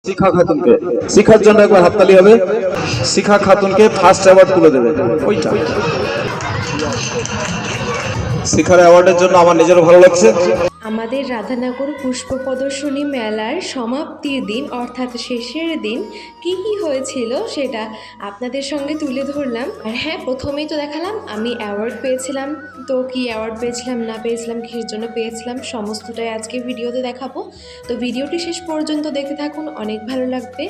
শিখা খাতুনকে শিখার জন্য একবার হাততালি হবে। শিখা খাতুনকে ফার্স্ট অ্যাওয়ার্ড তুলে দেবে ওইটা। শিখার অ্যাওয়ার্ডের জন্য আমার নিজেরও ভালো লাগছে। আমাদের রাধানগর পুষ্প প্রদর্শনী মেলার সমাপ্তির দিন অর্থাৎ শেষের দিন কি কি হয়েছিল সেটা আপনাদের সঙ্গে তুলে ধরলাম। আর হ্যাঁ, প্রথমেই তো দেখালাম আমি অ্যাওয়ার্ড পেয়েছিলাম। তো কি অ্যাওয়ার্ড পেয়েছিলাম না পেয়েছিলাম, কিসের জন্য পেয়েছিলাম, সমস্তটাই আজকে ভিডিওতে দেখাবো। তো ভিডিওটি শেষ পর্যন্ত দেখতে থাকুন, অনেক ভালো লাগবে।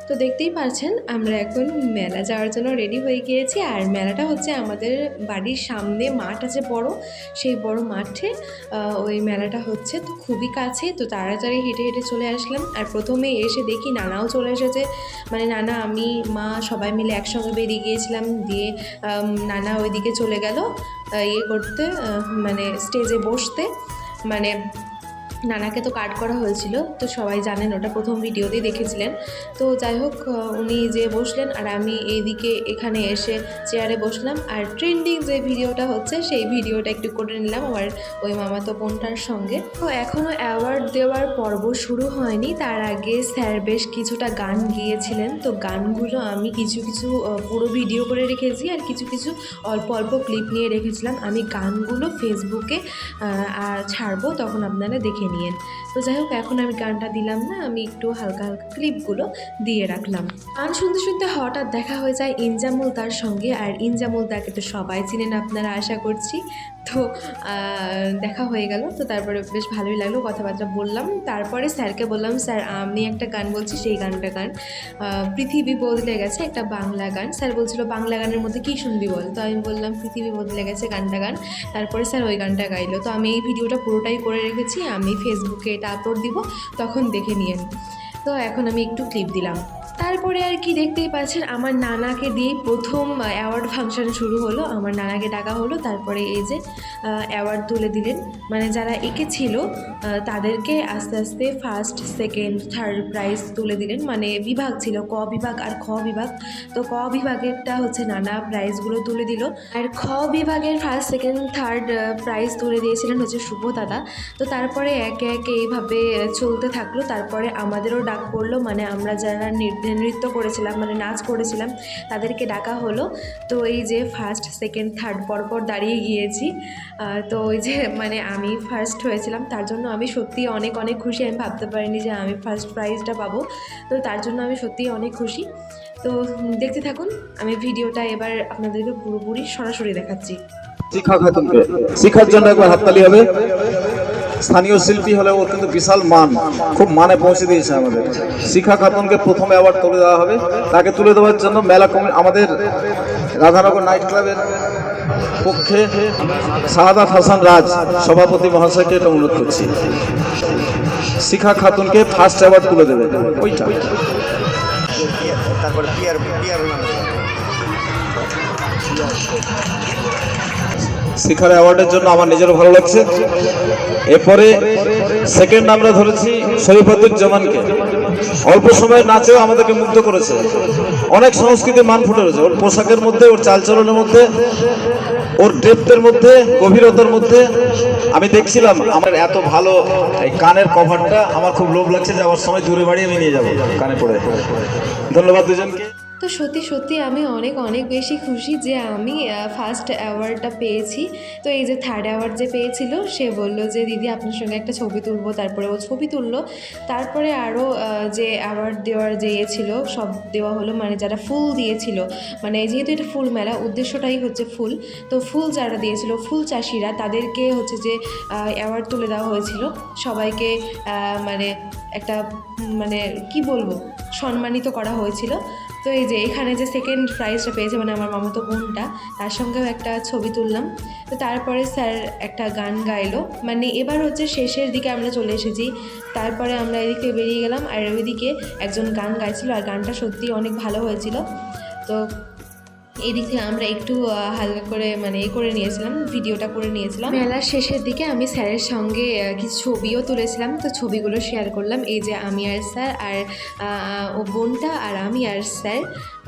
তো দেখতেই পাচ্ছেন আমরা এখন মেলা যাওয়ার জন্য রেডি হয়ে গিয়েছি। আর মেলাটা হচ্ছে আমাদের বাড়ির সামনে মাঠ আছে বড়, সেই বড় মাঠে ওই মেলাটা হচ্ছে। তো খুবই কাছে, তো তাড়াতাড়ি হেঁটে হেঁটে চলে আসলাম। আর প্রথমে এসে দেখি নানাও চলে এসেছে, মানে নানা আমি মা সবাই মিলে একসঙ্গে বেরিয়ে গিয়েছিলাম। দিয়ে নানা ওইদিকে চলে গেল ইয়ে করতে, মানে স্টেজে বসতে। মানে নানাকে তো কাট করা হয়েছিল, তো সবাই জানেন, ওটা প্রথম ভিডিওতেই দেখেছিলেন। তো যাই হোক, উনি যে বসলেন আর আমি এইদিকে এখানে এসে চেয়ারে বসলাম। আর ট্রেন্ডিং যে ভিডিওটা হচ্ছে সেই ভিডিওটা একটু করে নিলাম আমার ওই মামাতো বোনটার সঙ্গে। তো এখনও অ্যাওয়ার্ড দেওয়ার পর্ব শুরু হয়নি, তার আগে স্যার বেশ কিছুটা গান গিয়েছিলেন। তো গানগুলো আমি কিছু কিছু পুরো ভিডিও করে রেখেছি, আর কিছু কিছু অল্প অল্প ক্লিপ নিয়ে রেখেছিলাম। আমি গানগুলো ফেসবুকে ছাড়বো, তখন আপনারা দেখে নিয়েন। তো যাই হোক, এখন আমি গানটা দিলাম না, আমি একটু হালকা হালকা ক্লিপগুলো দিয়ে রাখলাম। গান শুনতে শুনতে হঠাৎ দেখা হয়ে যায় ইনজামুল তার সঙ্গে। আর ইনজামুল তাকে তো সবাই চিনেন আপনারা, আশা করছি। তো দেখা হয়ে গেল। তো তারপরে বেশ ভালোই লাগলো, কথাবার্তা বললাম। তারপরে স্যারকে বললাম, স্যার আমি একটা গান বলছি, সেই গানটা গান। পৃথিবী বদলে গেছে, একটা বাংলা গান। স্যার বলছিল বাংলা গানের মধ্যে কী শুনবি বল। তো আমি বললাম পৃথিবী বদলে গেছে গানটা গান। তারপরে স্যার ওই গানটা গাইলো। তো আমি এই ভিডিওটা পুরোটাই করে রেখেছি, আমি ফেসবুকে এটা আপলোড দিব, তখন দেখে নিয়েন। তো এখন আমি একটু ক্লিপ দিলাম। তারপরে আর কি, দেখতেই পাচ্ছেন আমার নানাকে দিয়ে প্রথম অ্যাওয়ার্ড ফাংশন শুরু হলো। আমার নানাকে ডাকা হলো, তারপরে এই যে অ্যাওয়ার্ড তুলে দিলেন। মানে যারা এঁকেছিল তাদেরকে আস্তে আস্তে ফার্স্ট, সেকেন্ড, থার্ড প্রাইজ তুলে দিলেন। মানে বিভাগ ছিল, ক বিভাগ আর খ বিভাগ। তো ক বিভাগেরটা হচ্ছে নানা প্রাইজগুলো তুলে দিল, আর খ বিভাগের ফার্স্ট, সেকেন্ড, থার্ড প্রাইজ তুলে দিয়েছিলেন হচ্ছে শুভ দাদা। তো তারপরে একে একে এইভাবে চলতে থাকলো। তারপরে আমাদেরও ডাক পড়লো, মানে আমরা যারা নৃত্য করেছিলাম, মানে নাচ করেছিলাম, তাদেরকে ডাকা হলো। তো এই যে ফার্স্ট, সেকেন্ড, থার্ড পরপর দাঁড়িয়ে গিয়েছি। তো ওই যে মানে আমি ফার্স্ট হয়েছিলাম, তার জন্য আমি সত্যিই অনেক অনেক খুশি। আমি ভাবতে পারিনি যে আমি ফার্স্ট প্রাইজটা পাবো। তো তার জন্য আমি সত্যিই অনেক খুশি। তো দেখতে থাকুন, আমি ভিডিওটা এবার আপনাদেরকে পুরোপুরি সরাসরি দেখাচ্ছি। শিখা খাতুনকে শিখার জন্য একবার হাততালি হবে। স্থানীয় শিল্পী হলে ওর কিন্তু বিশাল মান, খুব মানে পৌঁছে দিয়েছে আমাদের। শিখা খাতুনকে প্রথম অ্যাওয়ার্ড তুলে দেওয়া হবে। তাকে তুলে দেওয়ার জন্য মেলা কমিটি, আমাদের রাধানগর নাইট ক্লাবের পক্ষে শাহাদাত হাসান রাজ সভাপতি মহাশয়কে এটা অনুরোধ করছি। শিখা খাতুনকে ফার্স্ট অ্যাওয়ার্ড তুলে দেবে ওইটা। তারপরে শিখার অ্যাওয়ার্ডের জন্য আমার নিজেরও ভালো লাগছে। এরপরে সেকেন্ড আমরা ধরেছি শরীফুজ্জামানকে। অল্প সময়ের নাচেও আমাদেরকে মুগ্ধ করেছে, অনেক সংস্কৃতির মান ফুটে রয়েছে ওর পোশাকের মধ্যে, ওর চালচলনের মধ্যে, ওর ডেপথের মধ্যে, গভীরতার মধ্যে। আমি দেখছিলাম আমার এত ভালো এই কানের কভারটা, আমার খুব লোভ লাগছে, যাওয়ার সময় দূরে বাড়ি আমি নিয়ে যাবো কানে পড়ে। ধন্যবাদ দুজনকে। তো সত্যি সত্যি আমি অনেক অনেক বেশি খুশি যে আমি ফার্স্ট অ্যাওয়ার্ডটা পেয়েছি। তো এই যে থার্ড অ্যাওয়ার্ড যে পেয়েছিল, সে বলল যে দিদি আপনার সঙ্গে একটা ছবি তুলবো। তারপরে ও ছবি তুললো। তারপরে আরও যে অ্যাওয়ার্ড দেওয়ার যে ইয়ে ছিল সব দেওয়া হলো, মানে যারা ফুল দিয়েছিল, মানে যেহেতু এটা ফুল মেলা, উদ্দেশ্যটাই হচ্ছে ফুল। তো ফুল যারা দিয়েছিল, ফুল চাষিরা, তাদেরকে হচ্ছে যে অ্যাওয়ার্ড তুলে দেওয়া হয়েছিল সবাইকে। মানে একটা মানে কি বলবো, সম্মানিত করা হয়েছিল। তো এই যে এখানে যে সেকেন্ড প্রাইজটা পেয়েছে, মানে আমার মামাতো বোনটা, তার সঙ্গেও একটা ছবি তুললাম। তো তারপরে স্যার একটা গান গাইলো। মানে এবার হচ্ছে শেষের দিকে আমরা চলে এসেছি। তারপরে আমরা এদিকে বেরিয়ে গেলাম, আর ওইদিকে একজন গান গাইছিল, আর গানটা সত্যিই অনেক ভালো হয়েছিল। তো এদিকে আমরা একটু হালকা করে মানে করে নিয়েছিলাম, ভিডিওটা করে নিয়েছিলাম। মেলার শেষের দিকে আমি স্যারের সঙ্গে কিছু ছবিও তুলেছিলাম, তো ছবিগুলো শেয়ার করলাম। এই যে আমি আর স্যার, আর ও বোনটা, আর আমি আর স্যার,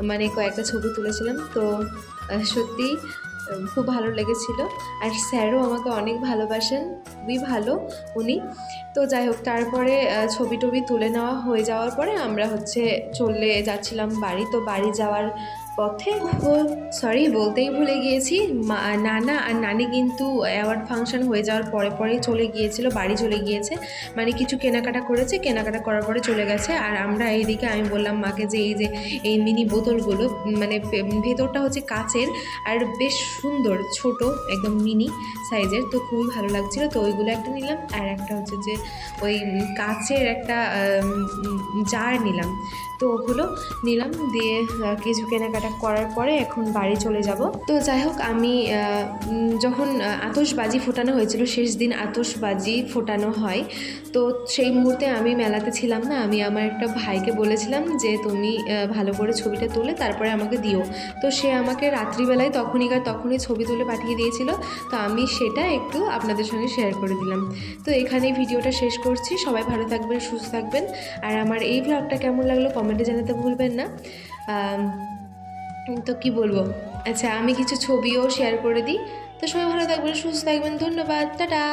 মানে কয়েকটা ছবি তুলেছিলাম। তো সত্যি খুব ভালো লেগেছিল। আর স্যারও আমাকে অনেক ভালোবাসেন, খুবই ভালো উনি। তো যাই হোক, তারপরে ছবি টবি তুলে নেওয়া হয়ে যাওয়ার পরে আমরা হচ্ছে চলে যাচ্ছিলাম বাড়ি। তো বাড়ি যাওয়ার পথে সরি বলতেই ভুলে গিয়েছি, নানা আর নানি কিন্তু অ্যাওয়ার্ড ফাংশন হয়ে যাওয়ার পরে পরেই চলে গিয়েছিল, বাড়ি চলে গিয়েছে। মানে কিছু কেনাকাটা করেছে, কেনাকাটা করার পরে চলে গেছে। আর আমরা এইদিকে, আমি বললাম মাকে যে এই যে এই মিনি বোতলগুলো, মানে ভেতরটা হচ্ছে কাচের আর বেশ সুন্দর, ছোট একদম মিনি সাইজের, তো খুবই ভালো লাগছিল। তো ওইগুলো একটা নিলাম, আর একটা হচ্ছে যে ওই কাচের একটা জার নিলাম। তো ওগুলো নিলাম, দিয়ে কিছু কেনাকাটা করার পরে এখন বাড়ি চলে যাব। তো যাই হোক, আমি যখন আতশবাজি ফোটানো হয়েছিল, শেষ দিন আতশবাজি ফোটানো হয়, তো সেই মুহূর্তে আমি মেলাতে ছিলাম না। আমি আমার একটা ভাইকে বলেছিলাম যে তুমি ভালো করে ছবিটা তুলে তারপরে আমাকে দিও। তো সে আমাকে রাত্রিবেলায় তখনই ছবি তুলে পাঠিয়ে দিয়েছিল। তো আমি সেটা একটু আপনাদের সঙ্গে শেয়ার করে দিলাম। তো এখানেই ভিডিওটা শেষ করছি। সবাই ভালো থাকবেন, সুস্থ থাকবেন। আর আমার এই ভ্লগটা কেমন লাগলো কমেন্টে জানাতে ভুলবেন না। তো কি বলবো, আচ্ছা আমি কিছু ছবিও শেয়ার করে দিই। তো সবাই ভালো থাকবেন, সুস্থ থাকবেন, ধন্যবাদ, টাটা।